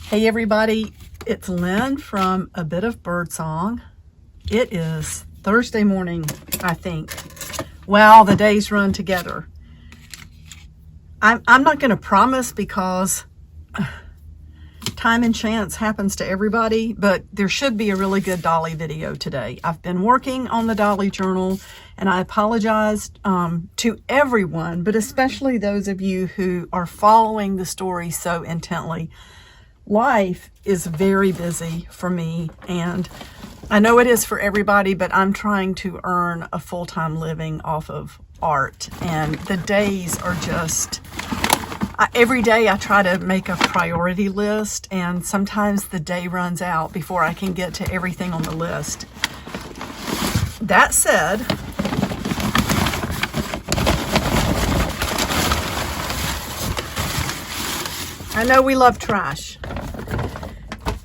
Hey everybody, it's Lynn from A Bit of Birdsong. It is Thursday morning, I think. Wow, the days run together. I'm not going to promise because time and chance happens to everybody, but there should be a really good Dolly video today. I've been working on the Dolly journal, and I apologize to everyone, but especially those of you who are following the story so intently. Life is very busy for me, and I know it is for everybody, but I'm trying to earn a full-time living off of art, and the days are just, every day I try to make a priority list, and sometimes the day runs out before I can get to everything on the list. That said, I know we love trash.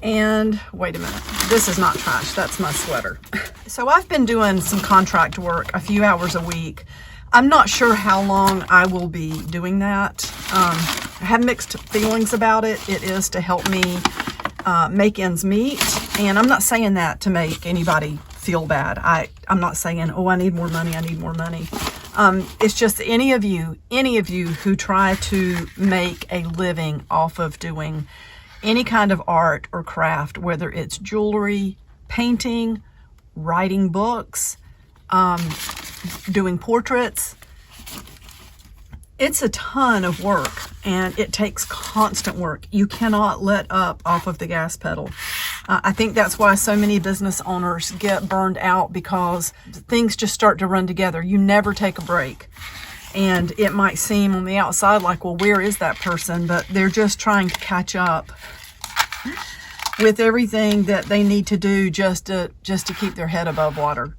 And wait a minute, this is not trash, that's my sweater. So I've been doing some contract work a few hours a week. I'm not sure how long I will be doing that. I have mixed feelings about it. It is to help me make ends meet. And I'm not saying that to make anybody feel bad. I'm not saying, oh, I need more money, I need more money. It's just any of you who try to make a living off of doing any kind of art or craft, whether it's jewelry, painting, writing books, doing portraits. It's a ton of work, and it takes constant work. You cannot let up off of the gas pedal. I think that's why so many business owners get burned out, because things just start to run together. You never take a break. And it might seem on the outside like, well, where is that person? But they're just trying to catch up with everything that they need to do just to keep their head above water.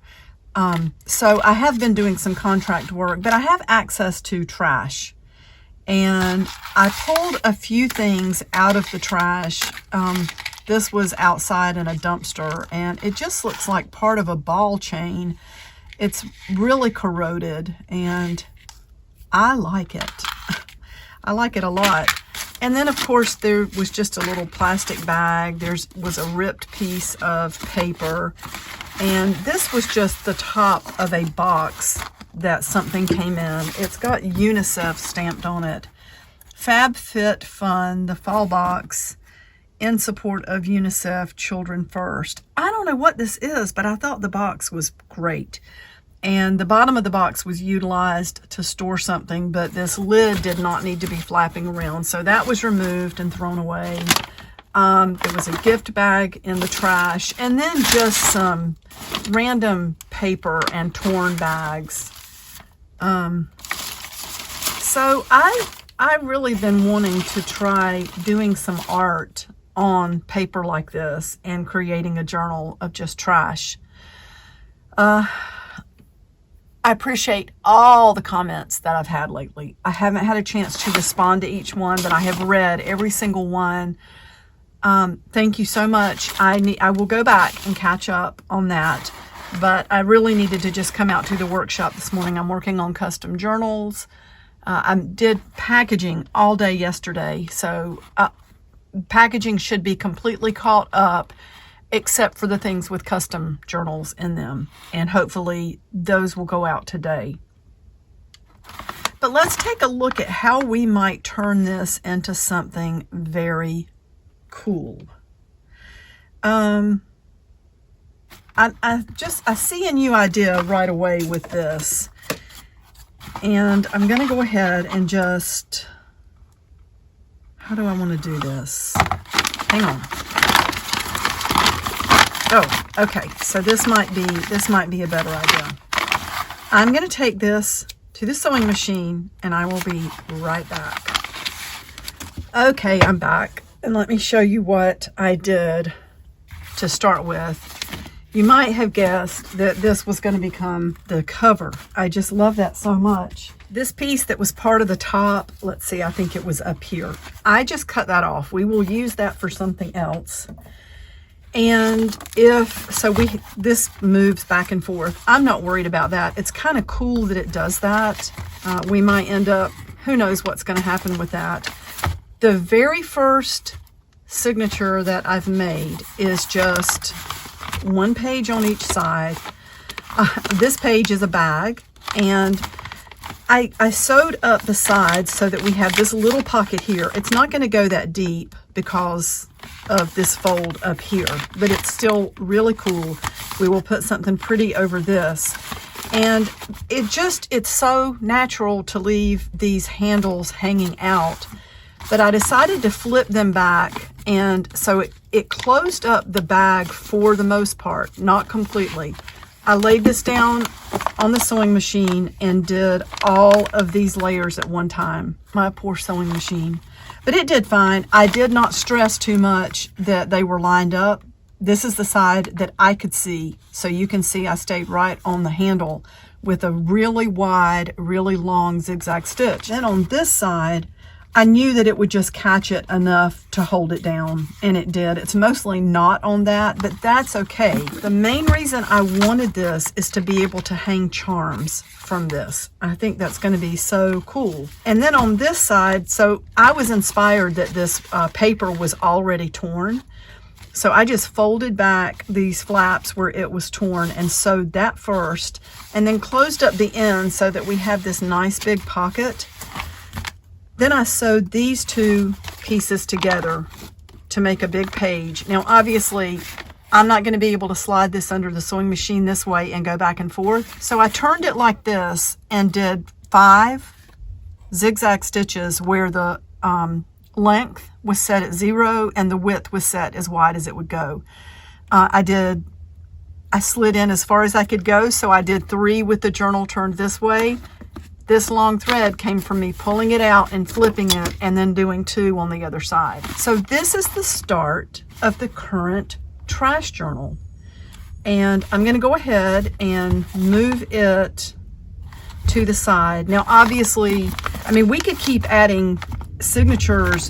So I have been doing some contract work, but I have access to trash. And I pulled a few things out of the trash. This was outside in a dumpster, and it just looks like part of a ball chain. It's really corroded, and I like it. I like it a lot. And then, of course, there was just a little plastic bag. There was a ripped piece of paper. And this was just the top of a box that something came in. It's got UNICEF stamped on it. Fab Fit Fun, the fall box, in support of UNICEF Children First. I don't know what this is, but I thought the box was great. And the bottom of the box was utilized to store something, but this lid did not need to be flapping around. So that was removed and thrown away. There was a gift bag in the trash, and then just some random paper and torn bags. So I've really been wanting to try doing some art on paper like this and creating a journal of just trash. I appreciate all the comments that I've had lately. I haven't had a chance to respond to each one, but I have read every single one. Thank you so much. I will go back and catch up on that, but I really needed to just come out to the workshop this morning. I'm working on custom journals. I did packaging all day yesterday, so packaging should be completely caught up, except for the things with custom journals in them. And hopefully those will go out today. But let's take a look at how we might turn this into something very cool. I see a new idea right away with this. And I'm going to go ahead and just, how do I want to do this? Hang on. Oh, okay. So this might be a better idea. I'm going to take this to the sewing machine, and I will be right back. Okay, I'm back, and let me show you what I did to start with. You might have guessed that this was going to become the cover. I just love that so much. This piece that was part of the top, let's see, I think it was up here. I just cut that off. We will use that for something else. And this moves back and forth. I'm not worried about that. It's kind of cool that it does that. We might end up, who knows what's going to happen with that. The very first signature that I've made is just one page on each side. This page is a bag, and I sewed up the sides so that we have this little pocket here. It's not going to go that deep because of this fold up here, but it's still really cool. We will put something pretty over this. And it's so natural to leave these handles hanging out, but I decided to flip them back, and so it closed up the bag for the most part, not completely. I laid this down on the sewing machine and did all of these layers at one time. My poor sewing machine. But it did fine. I did not stress too much that they were lined up. This is the side that I could see. So you can see I stayed right on the handle with a really wide, really long zigzag stitch. Then on this side, I knew that it would just catch it enough to hold it down, and it did. It's mostly not on that, but that's okay. The main reason I wanted this is to be able to hang charms from this. I think that's going to be so cool. And then on this side, so I was inspired that this paper was already torn. So I just folded back these flaps where it was torn and sewed that first, and then closed up the end so that we have this nice big pocket. Then I sewed these two pieces together to make a big page. Now, obviously, I'm not going to be able to slide this under the sewing machine this way and go back and forth. So I turned it like this and did 5 zigzag stitches where the length was set at 0 and the width was set as wide as it would go. I slid in as far as I could go, so I did 3 with the journal turned this way. This long thread came from me pulling it out and flipping it and then doing 2 on the other side. So this is the start of the current trash journal. And I'm going to go ahead and move it to the side. Now, obviously, I mean, we could keep adding signatures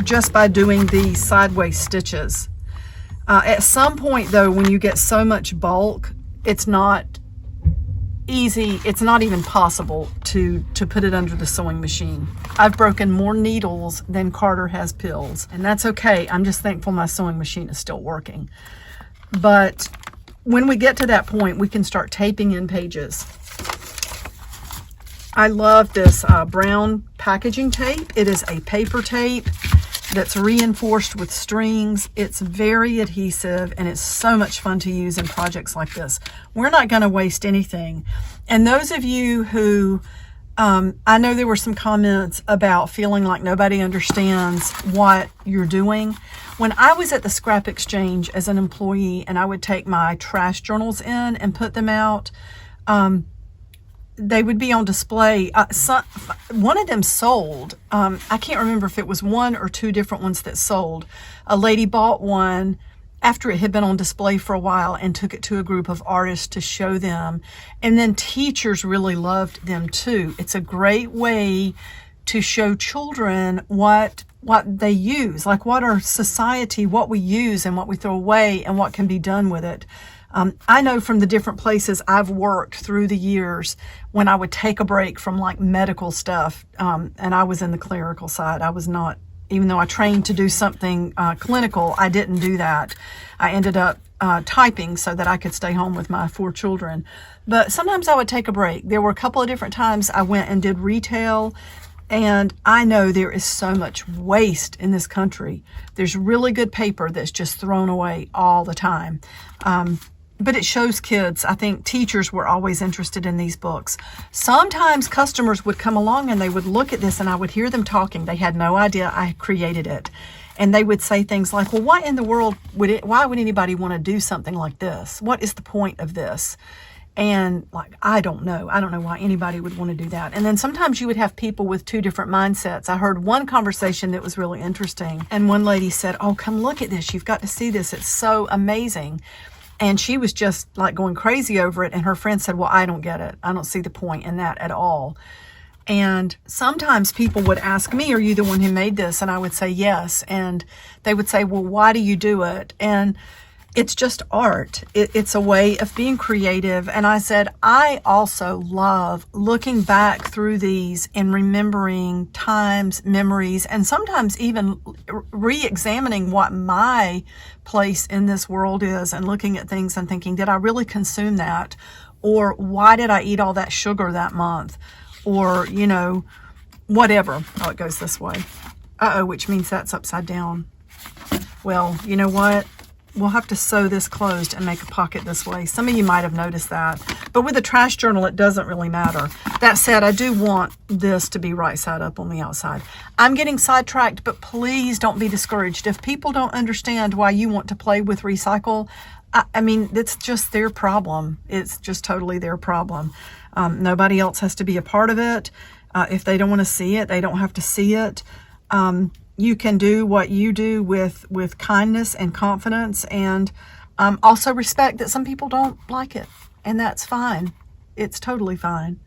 just by doing these sideways stitches. At some point, though, when you get so much bulk, it's not easy, it's not even possible to put it under the sewing machine. I've broken more needles than Carter has pills, and that's okay. I'm just thankful my sewing machine is still working. But when we get to that point, we can start taping in pages. I love this brown packaging tape. It is a paper tape that's reinforced with strings. It's very adhesive, and it's so much fun to use in projects like this. We're not going to waste anything. And those of you who, I know there were some comments about feeling like nobody understands what you're doing. When I was at the scrap exchange as an employee and I would take my trash journals in and put them out, they would be on display. One of them sold. I can't remember if it was 1 or 2 different ones that sold. A lady bought one after it had been on display for a while and took it to a group of artists to show them. And then teachers really loved them too. It's a great way to show children what they use, like what our society, what we use and what we throw away and what can be done with it. I know from the different places I've worked through the years, when I would take a break from like medical stuff, and I was in the clerical side. I was not, even though I trained to do something clinical, I didn't do that. I ended up typing so that I could stay home with my 4 children. But sometimes I would take a break. There were a couple of different times I went and did retail, and I know there is so much waste in this country. There's really good paper that's just thrown away all the time. But it shows kids. I think teachers were always interested in these books. Sometimes customers would come along and they would look at this and I would hear them talking. They had no idea I created it. And they would say things like, well, why in the world why would anybody want to do something like this? What is the point of this? And like, I don't know why anybody would want to do that. And then sometimes you would have people with 2 different mindsets. I heard one conversation that was really interesting. And one lady said, oh, come look at this. You've got to see this. It's so amazing. And she was just like going crazy over it. And her friend said, well, I don't get it. I don't see the point in that at all. And sometimes people would ask me, are you the one who made this? And I would say, yes. And they would say, well, why do you do it? And it's just art. It's a way of being creative. And I said, I also love looking back through these and remembering times, memories, and sometimes even re-examining what my place in this world is and looking at things and thinking, did I really consume that? Or why did I eat all that sugar that month? Or, you know, whatever. Oh, it goes this way. Uh-oh, which means that's upside down. Well, you know what? We'll have to sew this closed and make a pocket this way. Some of you might have noticed that. But with a trash journal, it doesn't really matter. That said, I do want this to be right side up on the outside. I'm getting sidetracked, but please don't be discouraged. If people don't understand why you want to play with recycle, I mean, it's just their problem. It's just totally their problem. Nobody else has to be a part of it. If they don't want to see it, they don't have to see it. You can do what you do with kindness and confidence, and also respect that some people don't like it, and that's fine. It's totally fine.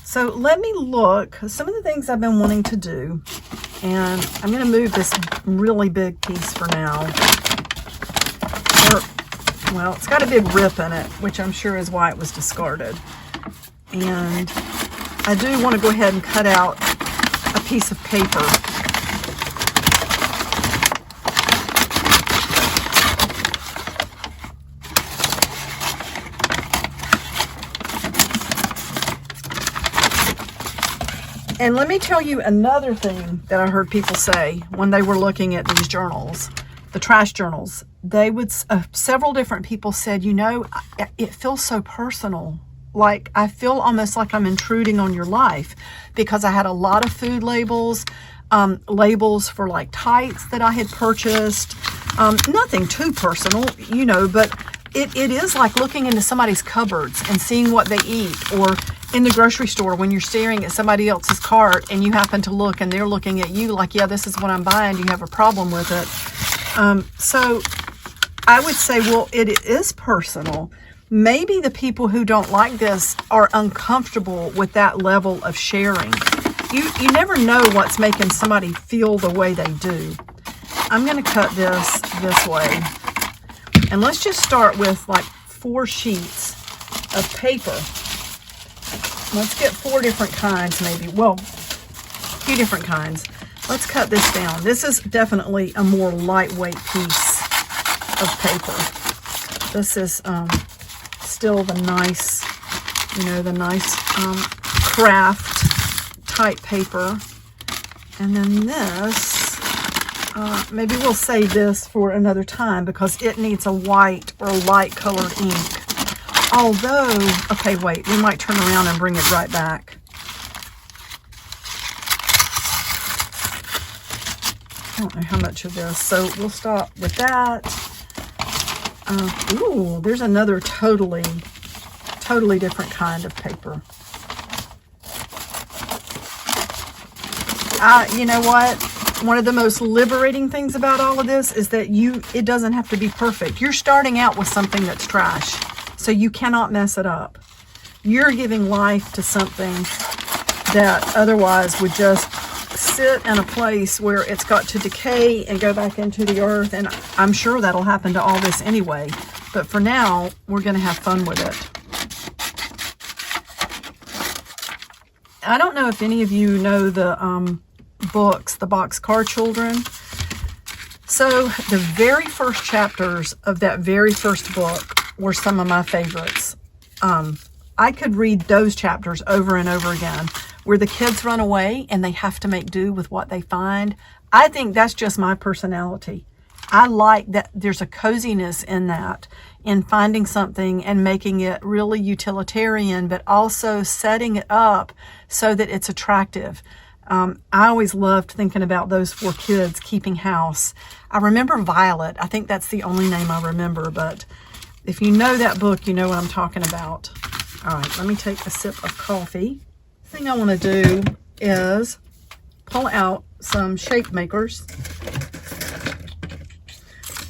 So let me look some of the things I've been wanting to do, and I'm going to move this really big piece for now. Well, it's got a big rip in it, which I'm sure is why it was discarded. And I do want to go ahead and cut out a piece of paper. And let me tell you another thing that I heard people say when they were looking at these journals, the trash journals. They would, several different people said, you know, it feels so personal. Like, I feel almost like I'm intruding on your life, because I had a lot of food labels, labels for like tights that I had purchased. Nothing too personal, you know, but it is like looking into somebody's cupboards and seeing what they eat, or in the grocery store when you're staring at somebody else's cart and you happen to look and they're looking at you like, yeah, this is what I'm buying. Do you have a problem with it? So I would say, well, it is personal. Maybe the people who don't like this are uncomfortable with that level of sharing. You never know what's making somebody feel the way they do. I'm going to cut this way. And let's just start with like 4 sheets of paper. Let's get 4 different kinds maybe. Well, a few different kinds. Let's cut this down. This is definitely a more lightweight piece of paper. This is still the nice, you know, the nice craft type paper. And then this, maybe we'll save this for another time because it needs a white or light colored ink. Although, okay, wait, we might turn around and bring it right back. I don't know how much of this, so we'll stop with that. Ooh, there's another totally different kind of paper. You know what? One of the most liberating things about all of this is that it doesn't have to be perfect. You're starting out with something that's trash, so you cannot mess it up. You're giving life to something that otherwise would just sit in a place where it's got to decay and go back into the earth, and I'm sure that'll happen to all this anyway. But for now, we're going to have fun with it. I don't know if any of you know the books, the Boxcar Children. So the very first chapters of that very first book were some of my favorites. I could read those chapters over and over again, where the kids run away and they have to make do with what they find. I think that's just my personality. I like that there's a coziness in that, in finding something and making it really utilitarian, but also setting it up so that it's attractive. I always loved thinking about those 4 kids keeping house. I remember Violet. I think that's the only name I remember, but if you know that book, you know what I'm talking about. All right, let me take a sip of coffee. The thing I want to do is pull out some shape makers.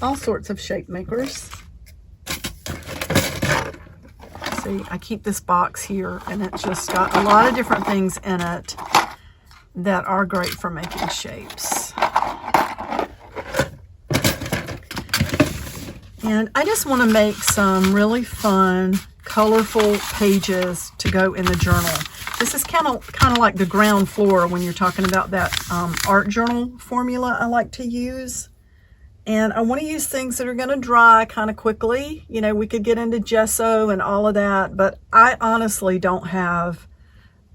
All sorts of shape makers. See, I keep this box here, and it's just got a lot of different things in it that are great for making shapes. And I just want to make some really fun, colorful pages to go in the journal. This is kind of like the ground floor when you're talking about that art journal formula I like to use. And I want to use things that are going to dry kind of quickly. You know, we could get into gesso and all of that, but I honestly don't have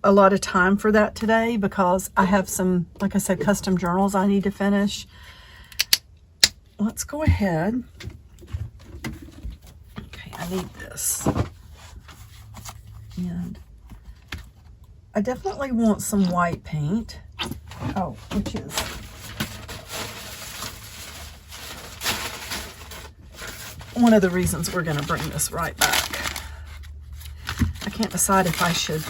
a lot of time for that today because I have some, like I said, custom journals I need to finish. Let's go ahead. Okay, I need this. And I definitely want some white paint. Oh, which is one of the reasons we're going to bring this right back. I can't decide if I should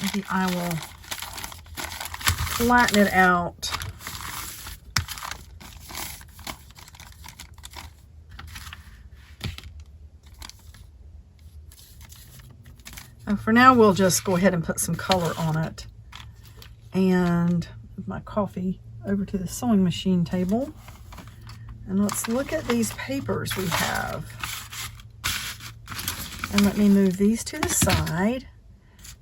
maybe I will flatten it out. And for now, we'll just go ahead and put some color on it. And move my coffee over to the sewing machine table. And let's look at these papers we have. And let me move these to the side,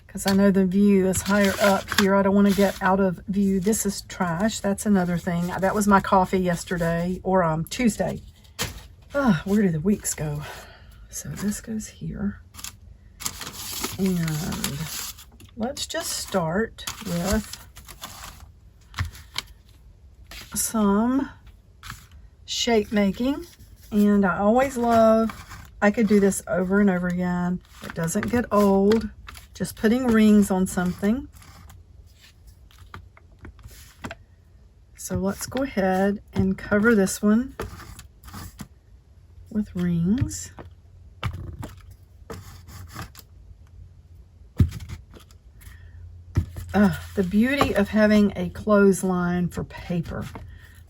because I know the view is higher up here. I don't want to get out of view. This is trash. That's another thing. That was my coffee yesterday, or Tuesday. Where do the weeks go? So this goes here. And let's just start with some shape making. And I always love, I could do this over and over again. It doesn't get old. Just putting rings on something. So let's go ahead and cover this one with rings. The beauty of having a clothesline for paper.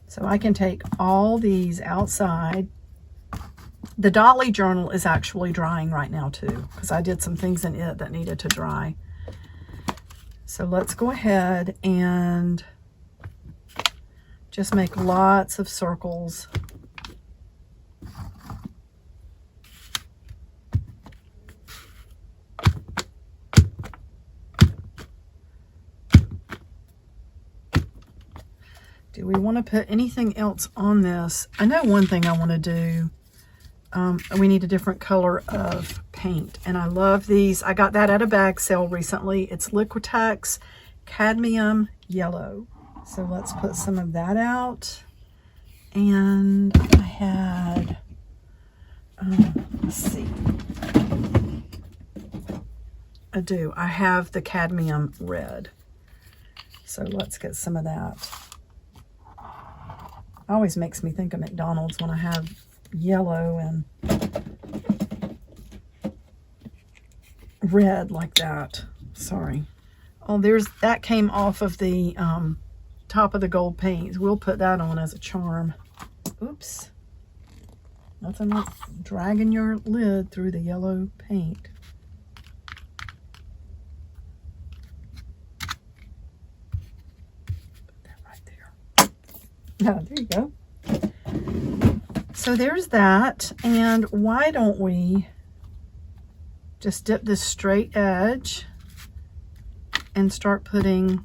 So I can take all these outside. The Dolly journal is actually drying right now too, because I did some things in it that needed to dry. So let's go ahead and just make lots of circles. Do we want to put anything else on this? I know one thing I want to do. We need a different color of paint. And I love these. I got that at a bag sale recently. It's Liquitex Cadmium Yellow. So let's put some of that out. And I had, let's see. I have the cadmium red. So let's get some of that. Always makes me think of McDonald's when I have yellow and red like that. Sorry. Oh, that came off of the top of the gold paint. We'll put that on as a charm. Oops. Nothing like dragging your lid through the yellow paint. Put that right there. Oh, there you go. So there's that. And why don't we just dip this straight edge and start putting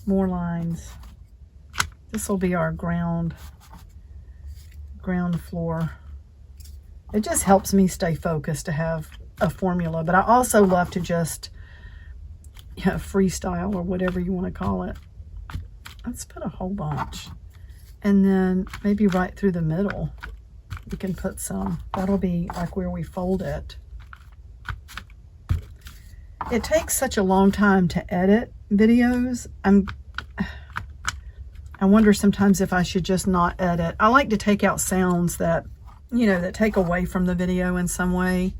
more lines. This will be our ground floor. It just helps me stay focused to have a formula, but I also love to just freestyle or whatever you want to call it. Let's put a whole bunch, and then maybe right through the middle we can put some. That'll be like where we fold it. It takes such a long time to edit videos. I wonder sometimes if I should just not edit. I like to take out sounds that, that take away from the video in some way.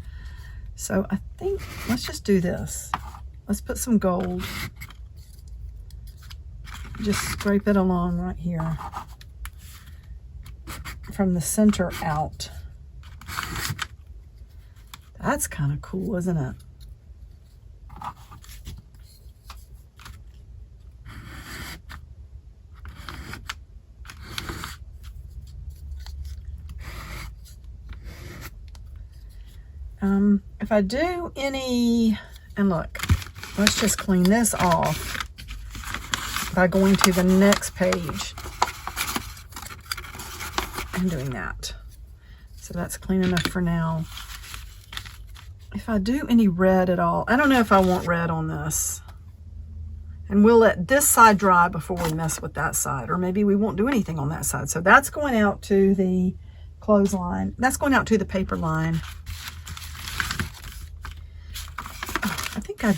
So I think let's just do this. Let's put some gold. Just scrape it along right here from the center out. That's kind of cool, isn't it? If I do any, and look, let's just clean this off by going to the next page and doing that. So that's clean enough for now. If I do any red at all, I don't know if I want red on this. And we'll let this side dry before we mess with that side, or maybe we won't do anything on that side. So that's going out to the clothesline. That's going out to the paper line. I think I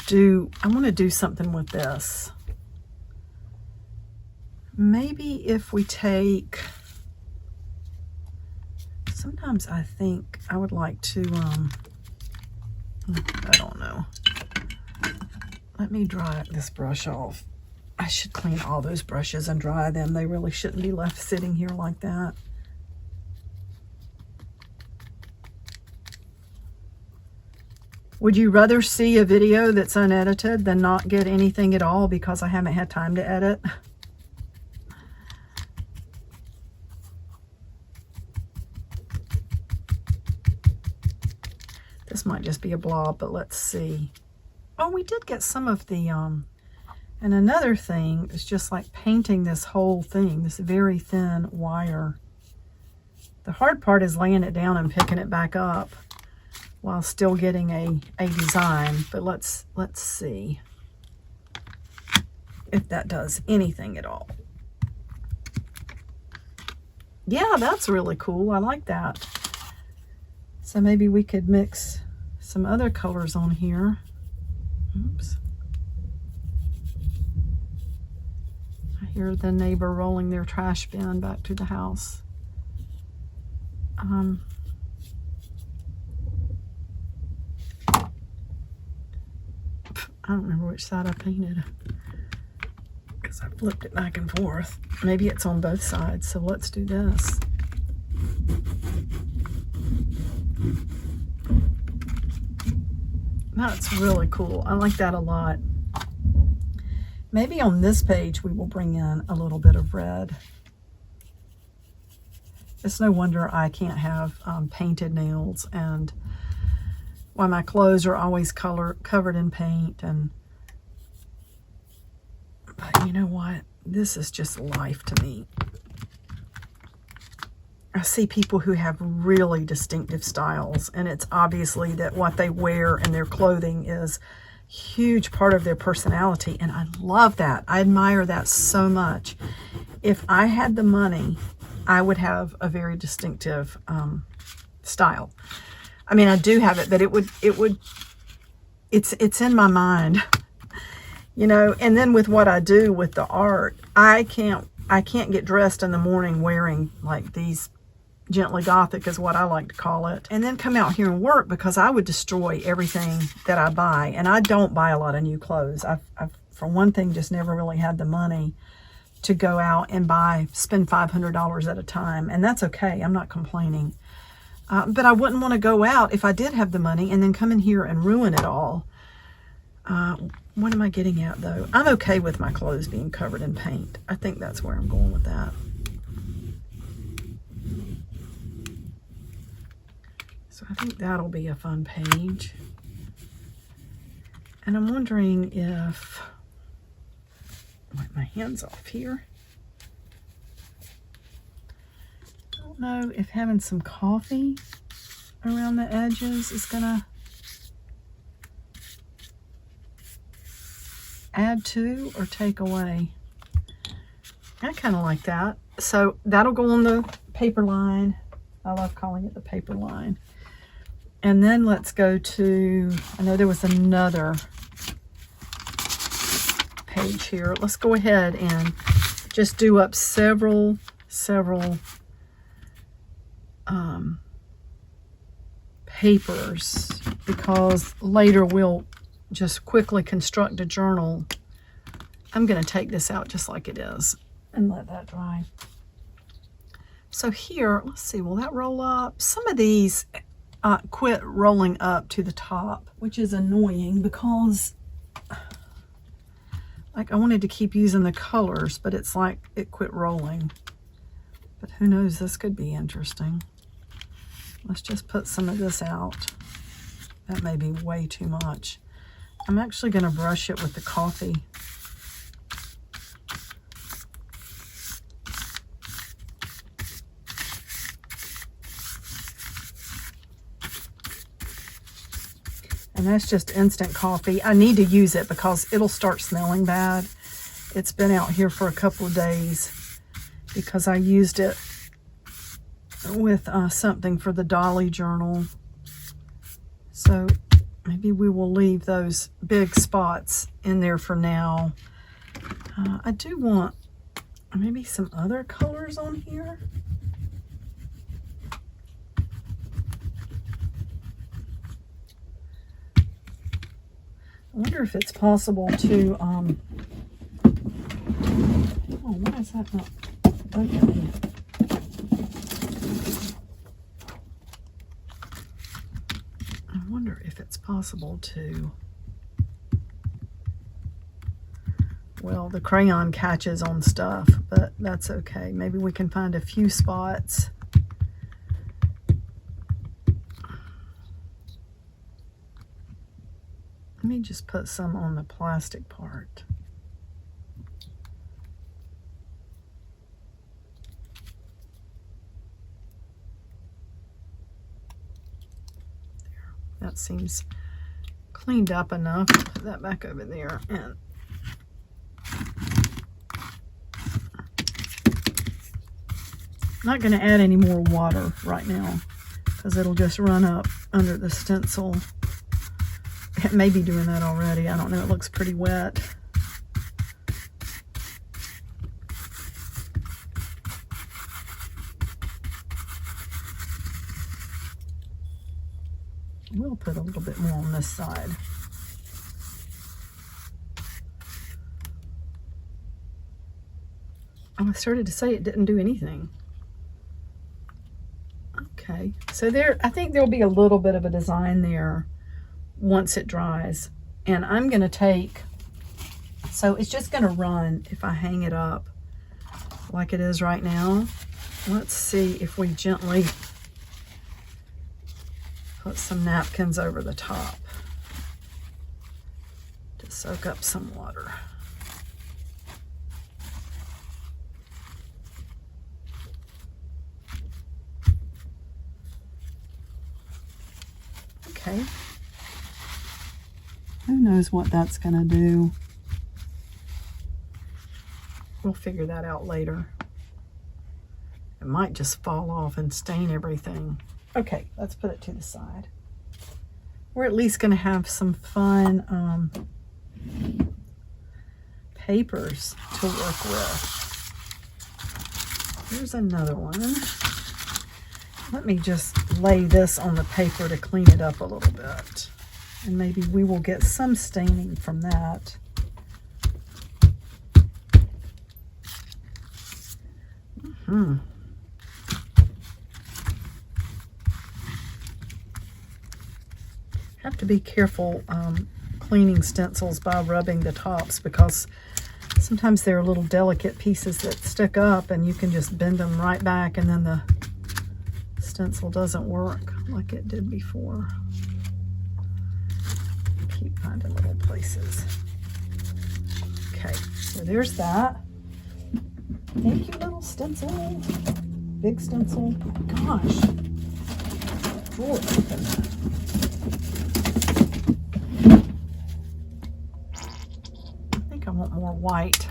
want to do something with this. Maybe if we take, sometimes I think I would like to, I don't know. Let me dry this brush off. I should clean all those brushes and dry them. They really shouldn't be left sitting here like that. Would you rather see a video that's unedited than not get anything at all because I haven't had time to edit? This might just be a blob, but let's see. Oh, we did get some of the, and another thing is just like painting this whole thing, this very thin wire. The hard part is laying it down and picking it back up while still getting a design. But let's see if that does anything at all. Yeah, that's really cool. I like that. So maybe we could mix some other colors on here. Oops. I hear the neighbor rolling their trash bin back to the house. I don't remember which side I painted because I flipped it back and forth. Maybe it's on both sides, so let's do this. That's really cool. I like that a lot. Maybe on this page we will bring in a little bit of red. It's no wonder I can't have painted nails, and why my clothes are always covered in paint. But you know what? This is just life to me. I see people who have really distinctive styles, and it's obviously that what they wear and their clothing is a huge part of their personality, and I love that. I admire that so much. If I had the money, I would have a very distinctive style. I mean, I do have it, but it's in my mind, you know. And then with what I do with the art, I can't get dressed in the morning wearing like these gently gothic is what I like to call it, and then come out here and work, because I would destroy everything that I buy. And I don't buy a lot of new clothes. I've for one thing just never really had the money to go out and spend $500 at a time, and that's okay. I'm not complaining. But I wouldn't want to go out if I did have the money and then come in here and ruin it all. What am I getting at though? I'm okay with my clothes being covered in paint. I think that's where I'm going with that. So I think that'll be a fun page. And I'm wondering if, wipe my hands off here. I don't know if having some coffee around the edges is gonna add to or take away. I kind of like that. So that'll go on the paper line. I love calling it the paper line. And then let's go to, I know there was another page here. Let's go ahead and just do up several papers, because later we'll just quickly construct a journal. I'm going to take this out just like it is and let that dry. So here, let's see, will that roll up? Some of these, quit rolling up to the top, which is annoying because like I wanted to keep using the colors, but it's like it quit rolling. But who knows, this could be interesting. Let's just put some of this out. That may be way too much. I'm actually going to brush it with the coffee. And that's just instant coffee. I need to use it because it'll start smelling bad. It's been out here for a couple of days because I used it with something for the Dolly journal. So maybe we will leave those big spots in there for now. I do want maybe some other colors on here. I wonder if it's possible to, oh, why is that not opening? I wonder if it's possible to, well, the crayon catches on stuff, but that's okay. Maybe we can find a few spots. Let me just put some on the plastic part. There. That seems cleaned up enough. Put that back over there. And I'm not going to add any more water right now because it'll just run up under the stencil. It may be doing that already. I don't know. It looks pretty wet. We'll put a little bit more on this side. Oh, I started to say it didn't do anything. Okay, so there, I think there'll be a little bit of a design there once it dries. And I'm going to take, so it's just going to run if I hang it up like it is right now. Let's see if we gently put some napkins over the top to soak up some water. Okay. Who knows what that's going to do? We'll figure that out later. It might just fall off and stain everything. Okay, let's put it to the side. We're at least going to have some fun papers to work with. Here's another one. Let me just lay this on the paper to clean it up a little bit. And maybe we will get some staining from that. Have to be careful cleaning stencils by rubbing the tops because sometimes there are little delicate pieces that stick up and you can just bend them right back and then the stencil doesn't work like it did before. Keep finding little places. Okay, so there's that. Thank you, little stencil. Big stencil. Gosh. Drawer open. I think I want more white.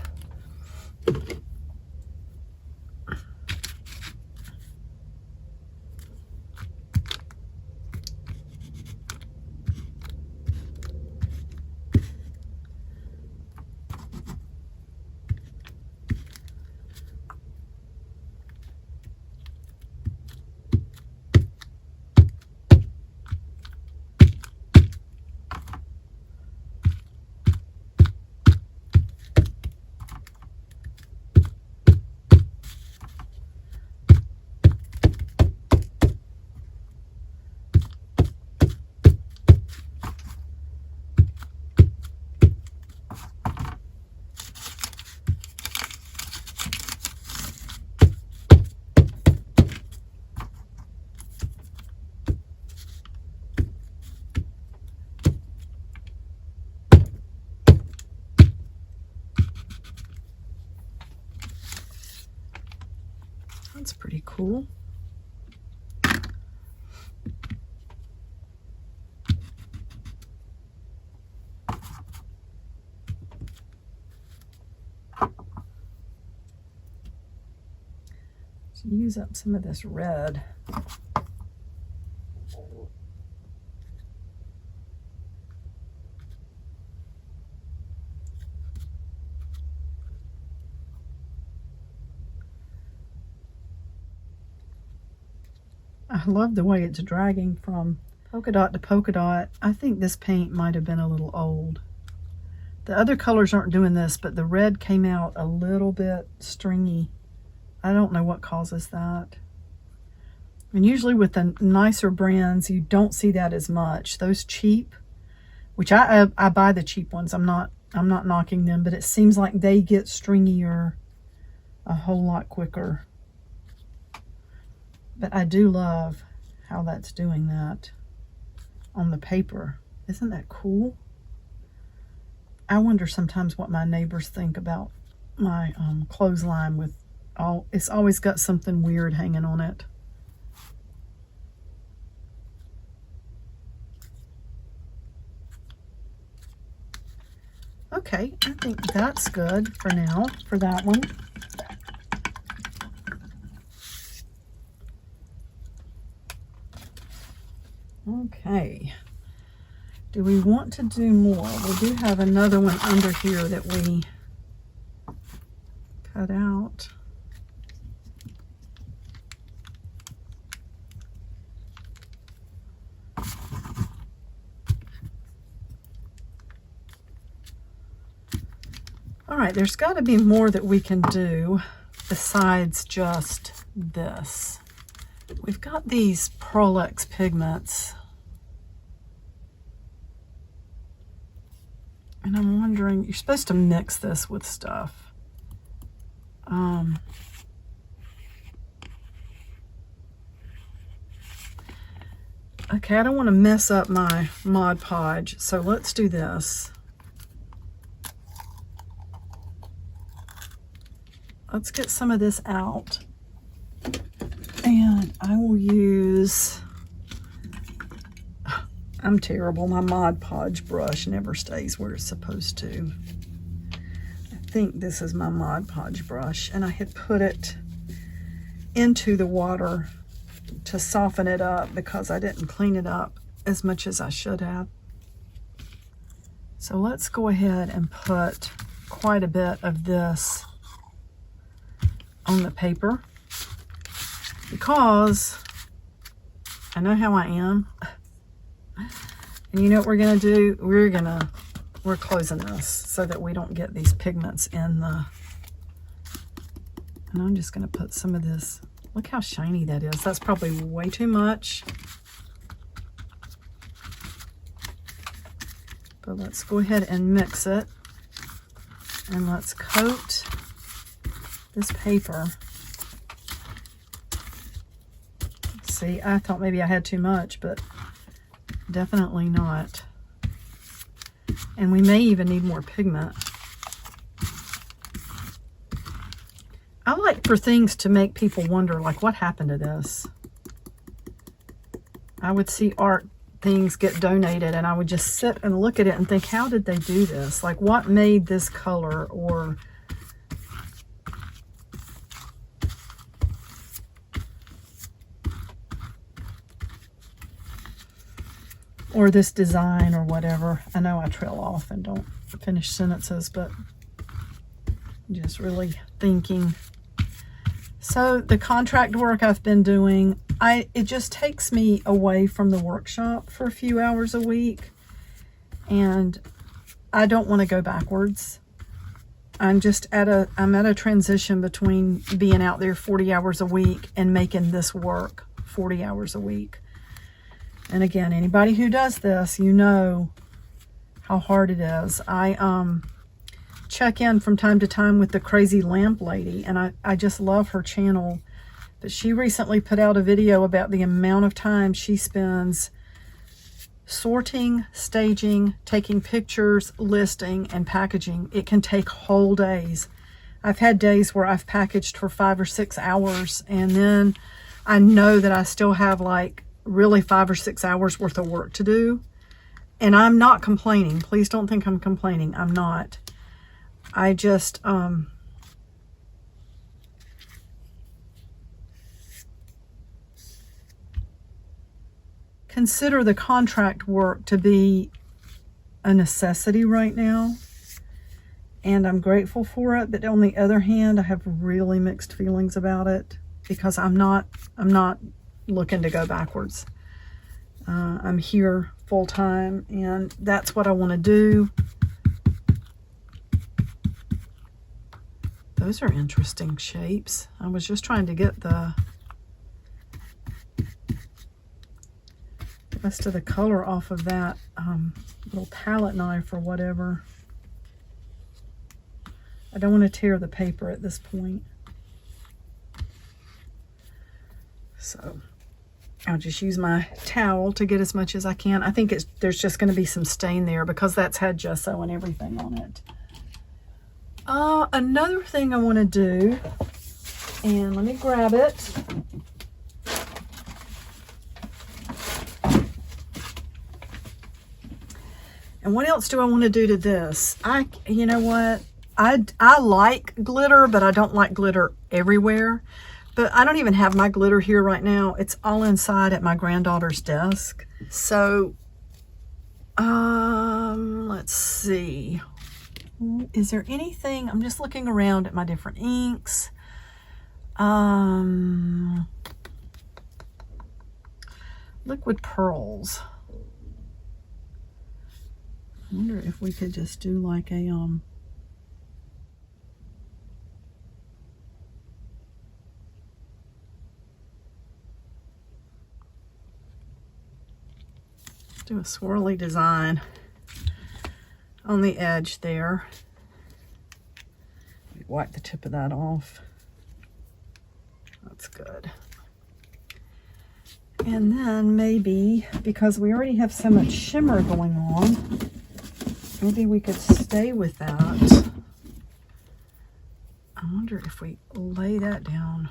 cool? Use up some of this red. I love the way it's dragging from polka dot to polka dot. I think this paint might have been a little old. The other colors aren't doing this, but the red came out a little bit stringy. I don't know what causes that. And usually with the nicer brands, you don't see that as much. Those cheap, which I buy the cheap ones. I'm not knocking them, but it seems like they get stringier a whole lot quicker. But I do love how that's doing that on the paper. Isn't that cool? I wonder sometimes what my neighbors think about my clothesline with it's always got something weird hanging on it. Okay, I think that's good for now, for that one. Okay, do we want to do more? We do have another one under here that we cut out. All right, there's got to be more that we can do besides just this. We've got these Pearl-Ex pigments. And I'm wondering, you're supposed to mix this with stuff. Okay, I don't want to mess up my Mod Podge, so let's do this. Let's get some of this out. And I will use, I'm terrible, my Mod Podge brush never stays where it's supposed to. I think this is my Mod Podge brush, and I had put it into the water to soften it up because I didn't clean it up as much as I should have. So let's go ahead and put quite a bit of this on the paper, because I know how I am. And you know what we're gonna do? We're closing this so that we don't get these pigments in the, and I'm just gonna put some of this. Look how shiny that is. That's probably way too much. But let's go ahead and mix it. And let's coat this paper. See, I thought maybe I had too much, but definitely not. And we may even need more pigment. I like for things to make people wonder, like, what happened to this? I would see art things get donated and I would just sit and look at it and think, how did they do this? Like, what made this color? Or this design or whatever. I know I trail off and don't finish sentences, but I'm just really thinking. So the contract work I've been doing, it just takes me away from the workshop for a few hours a week, and I don't want to go backwards. I'm at a transition between being out there 40 hours a week and making this work 40 hours a week. And again, anybody who does this, you know how hard it is. I check in from time to time with the Crazy Lamp Lady, and I just love her channel. But she recently put out a video about the amount of time she spends sorting, staging, taking pictures, listing, and packaging. It can take whole days. I've had days where I've packaged for 5 or 6 hours, and then I know that I still have like really 5 or 6 hours worth of work to do. And I'm not complaining. Please don't think I'm complaining. I'm not. I just, consider the contract work to be a necessity right now. And I'm grateful for it. But on the other hand, I have really mixed feelings about it because I'm not looking to go backwards. I'm here full time, and that's what I want to do. Those are interesting shapes. I was just trying to get the rest of the color off of that little palette knife or whatever. I don't want to tear the paper at this point. So I'll just use my towel to get as much as I can. I think there's just going to be some stain there because that's had gesso and everything on it. Another thing I want to do, and let me grab it. And what else do I want to do to this? You know what? I like glitter, but I don't like glitter everywhere. But I don't even have my glitter here right now. It's all inside at my granddaughter's desk. So, let's see. Is there anything? I'm just looking around at my different inks. Liquid pearls. I wonder if we could just do like a, do a swirly design on the edge there. Wipe the tip of that off. That's good. And then maybe, because we already have so much shimmer going on, maybe we could stay with that. I wonder if we lay that down.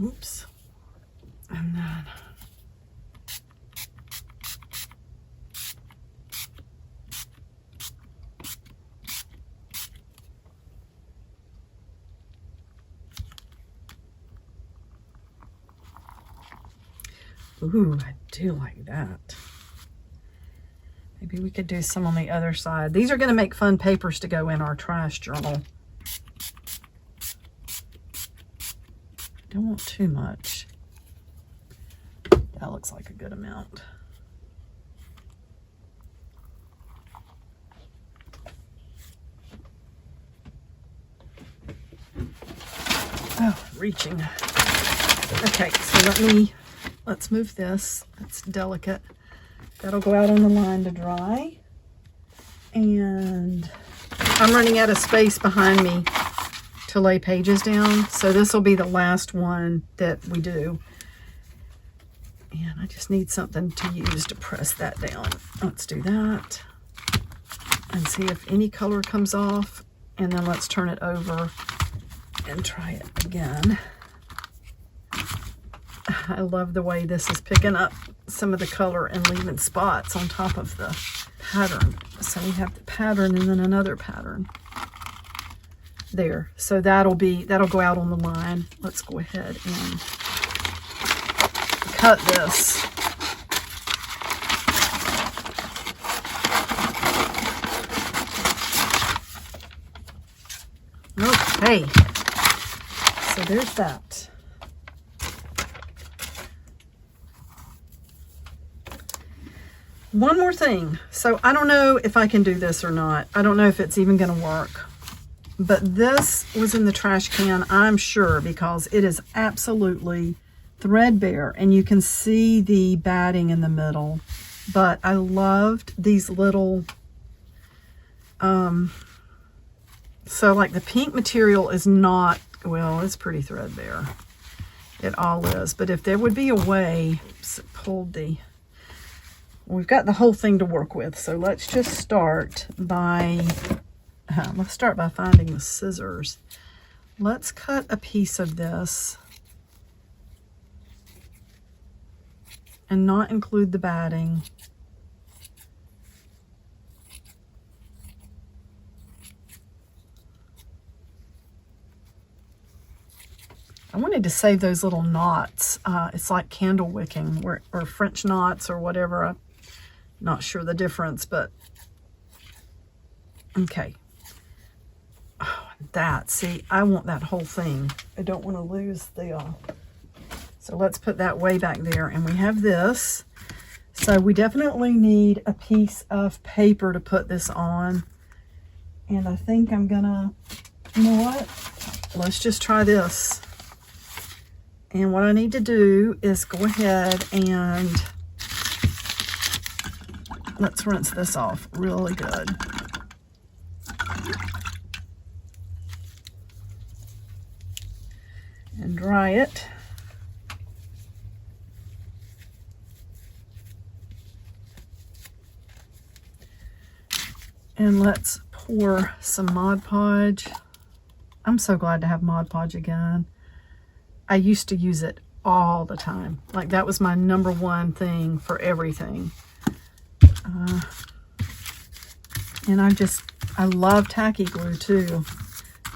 Oops. And then ooh, I do like that. Maybe we could do some on the other side. These are going to make fun papers to go in our trash journal. Don't want too much. That looks like a good amount. Oh, reaching. Okay, so let's move this. It's delicate. That'll go out on the line to dry. And I'm running out of space behind me to lay pages down. So this will be the last one that we do. And I just need something to use to press that down. Let's do that. And see if any color comes off. And then let's turn it over and try it again. I love the way this is picking up some of the color and leaving spots on top of the pattern. So we have the pattern and then another pattern there. So that'll go out on the line. Let's go ahead and cut this. Okay, so there's that. One more thing. So I don't know if I can do this or not. I don't know if it's even going to work. But this was in the trash can, I'm sure, because it is absolutely threadbare. And you can see the batting in the middle. But I loved these little... so like the pink material is not... Well, it's pretty threadbare. It all is. But if there would be a way... Oops, it pulled the... We've got the whole thing to work with, so let's just start by let's start by finding the scissors. Let's cut a piece of this and not include the batting. I wanted to save those little knots. It's like candle wicking or French knots or whatever. I'm not sure the difference, but okay. Oh, see, I want that whole thing. I don't want to lose the, so let's put that way back there. And we have this. So we definitely need a piece of paper to put this on. And I think I'm gonna, you know what? Let's just try this. And what I need to do is go ahead and let's rinse this off really good. And dry it. And let's pour some Mod Podge. I'm so glad to have Mod Podge again. I used to use it all the time. Like that was my #1 thing for everything. And I love tacky glue too.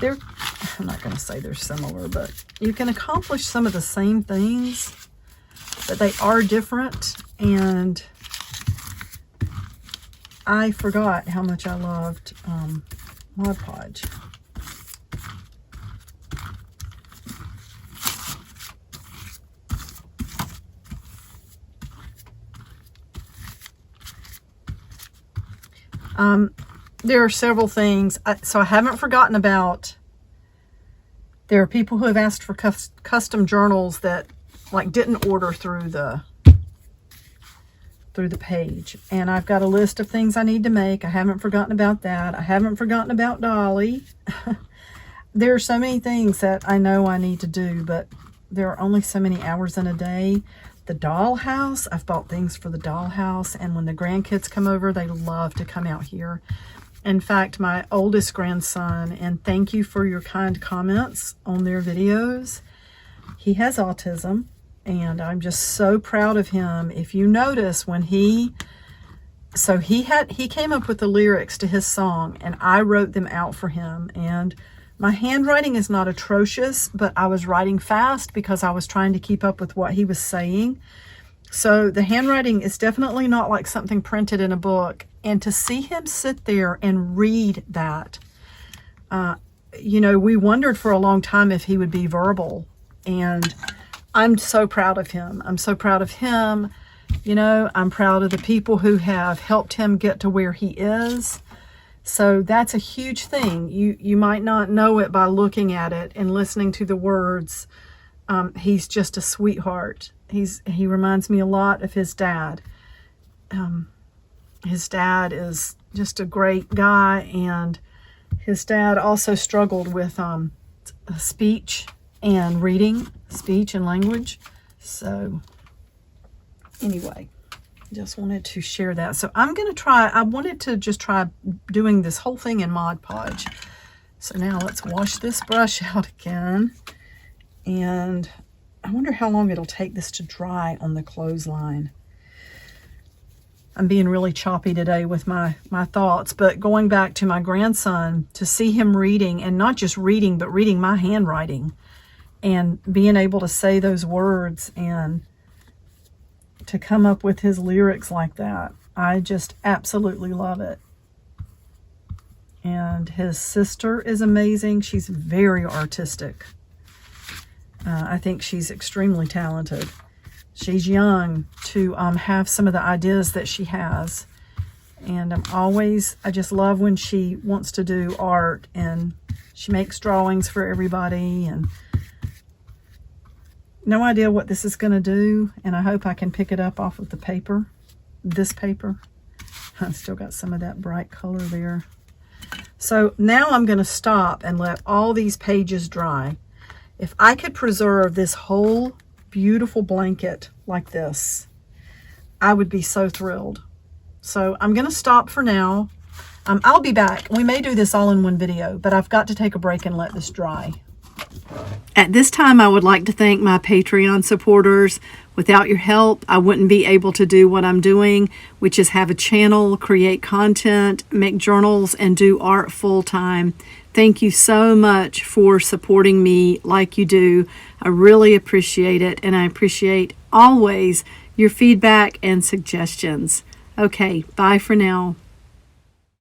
I'm not going to say they're similar, but you can accomplish some of the same things, but they are different. And I forgot how much I loved Mod Podge. There are several things. So I haven't forgotten about, there are people who have asked for custom journals that like didn't order through the page. And I've got a list of things I need to make. I haven't forgotten about that. I haven't forgotten about Dolly. There are so many things that I know I need to do, but there are only so many hours in a day. The dollhouse, I've bought things for the dollhouse, and when the grandkids come over, they love to come out here. In fact, my oldest grandson, and thank you for your kind comments on their videos, he has autism, and I'm just so proud of him. If you notice when he came up with the lyrics to his song, and I wrote them out for him, and my handwriting is not atrocious, but I was writing fast because I was trying to keep up with what he was saying. So the handwriting is definitely not like something printed in a book. And to see him sit there and read that, you know, we wondered for a long time if he would be verbal. And I'm so proud of him. I'm so proud of him. You know, I'm proud of the people who have helped him get to where he is. So that's a huge thing. You might not know it by looking at it and listening to the words. He's just a sweetheart. He reminds me a lot of his dad. His dad is just a great guy, and his dad also struggled with speech and reading, speech and language. So anyway, just wanted to share that. So I'm going to try, I wanted to just try doing this whole thing in Mod Podge. So now let's wash this brush out again. And I wonder how long it'll take this to dry on the clothesline. I'm being really choppy today with my thoughts, but going back to my grandson, to see him reading, and not just reading, but reading my handwriting, and being able to say those words and to come up with his lyrics like that. I just absolutely love it. And his sister is amazing. She's very artistic. I think she's extremely talented. She's young to have some of the ideas that she has. And I just love when she wants to do art, and she makes drawings for everybody, and no idea what this is going to do. And I hope I can pick it up off of the paper, this paper. I've still got some of that bright color there. So now I'm going to stop and let all these pages dry. If I could preserve this whole beautiful blanket like this, I would be so thrilled. So I'm going to stop for now. I'll be back. We may do this all in one video, but I've got to take a break and let this dry. At this time, I would like to thank my Patreon supporters. Without your help, I wouldn't be able to do what I'm doing, which is have a channel, create content, make journals, and do art full time. Thank you so much for supporting me like you do. I really appreciate it, and I appreciate always your feedback and suggestions. Okay, bye for now.